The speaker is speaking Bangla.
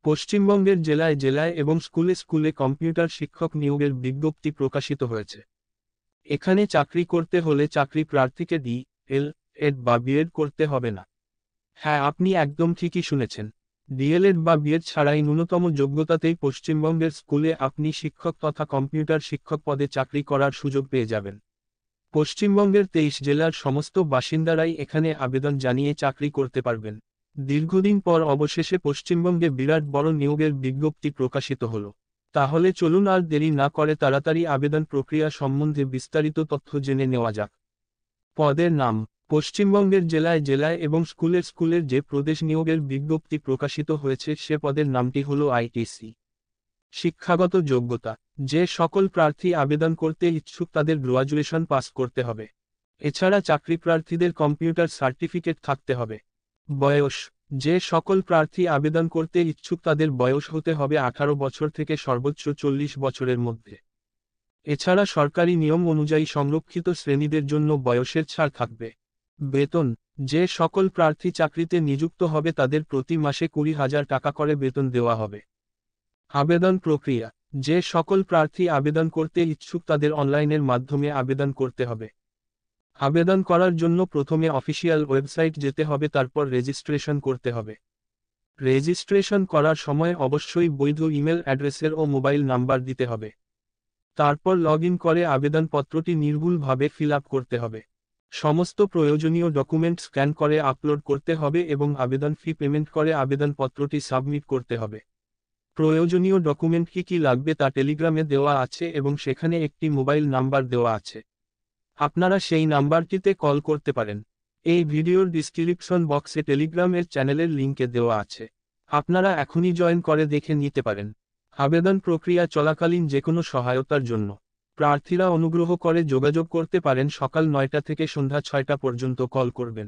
পশ্চিমবঙ্গের জেলায় জেলায় এবং স্কুলে স্কুলে কম্পিউটার শিক্ষক নিয়োগের বিজ্ঞপ্তি প্রকাশিত হয়েছে। এখানে চাকরি করতে হলে চাকরি প্রার্থীকে DELED বা বিএড করতে হবে না। হ্যাঁ, আপনি একদম ঠিকই শুনেছেন। ডিএলএড বা বিএড ছাড়াই ন্যূনতম যোগ্যতাতেই পশ্চিমবঙ্গের স্কুলে আপনি শিক্ষক তথা কম্পিউটার শিক্ষক পদে চাকরি করার সুযোগ পেয়ে যাবেন। পশ্চিমবঙ্গের 23 জেলার সমস্ত বাসিন্দারাই এখানে আবেদন জানিয়ে চাকরি করতে পারবেন। দীর্ঘদিন পর অবশেষে পশ্চিমবঙ্গে বিরাট বড় নিয়োগের বিজ্ঞপ্তি প্রকাশিত হলো। তাহলে চলুন আর দেরি না করে তাড়াতাড়ি আবেদন প্রক্রিয়া সম্বন্ধে বিস্তারিত তথ্য জেনে নেওয়া যাক। পদের নাম। পশ্চিমবঙ্গের জেলায় জেলায় এবং স্কুলের স্কুলের যে প্রদেশ নিয়োগের বিজ্ঞপ্তি প্রকাশিত হয়েছে সে পদের নামটি হল আইটিসি। শিক্ষাগত যোগ্যতা। যে সকল প্রার্থী আবেদন করতে ইচ্ছুক তাদের গ্র্যাজুয়েশন পাস করতে হবে। এছাড়া চাকরি প্রার্থীদের কম্পিউটার সার্টিফিকেট থাকতে হবে। বয়স। যে সকল প্রার্থী আবেদন করতে ইচ্ছুক তাদের বয়স হতে হবে 18 বছর থেকে সর্বোচ্চ 40 বছরের মধ্যে। এছাড়া সরকারি নিয়ম অনুযায়ী সংরক্ষিত শ্রেণীদের জন্য বয়সের ছাড় থাকবে। বেতন। যে সকল প্রার্থী চাকরিতে নিযুক্ত হবে তাদের প্রতি মাসে 20,000 টাকা করে বেতন দেওয়া হবে। আবেদন প্রক্রিয়া। যে সকল প্রার্থী আবেদন করতে ইচ্ছুক তাদের অনলাইনের মাধ্যমে আবেদন করতে হবে। আবেদন করার জন্য প্রথমে অফিসিয়াল ওয়েবসাইট যেতে হবে, তারপর রেজিস্ট্রেশন করতে হবে। রেজিস্ট্রেশন করার সময় অবশ্যই বৈধ ইমেল অ্যাড্রেসের ও মোবাইল নাম্বার দিতে হবে। তারপর লগ ইন করে আবেদনপত্রটি নির্ভুলভাবে ফিল আপ করতে হবে। সমস্ত প্রয়োজনীয় ডকুমেন্ট স্ক্যান করে আপলোড করতে হবে এবং আবেদন ফি পেমেন্ট করে আবেদনপত্রটি সাবমিট করতে হবে। প্রয়োজনীয় ডকুমেন্ট কি কি লাগবে তা টেলিগ্রামে দেওয়া আছে এবং সেখানে একটি মোবাইল নাম্বার দেওয়া আছে। আপনারা সেই নাম্বারটিতে কল করতে পারেন। এই ভিডিওর ডিসক্রিপশন বক্সে টেলিগ্রামের চ্যানেলের লিঙ্কে দেওয়া আছে। আপনারা এখনই জয়েন করে দেখে নিতে পারেন। আবেদন প্রক্রিয়া চলাকালীন যেকোনো সহায়তার জন্য প্রার্থীরা অনুগ্রহ করে যোগাযোগ করতে পারেন। সকাল 9টা থেকে সন্ধ্যা 6টা পর্যন্ত কল করবেন।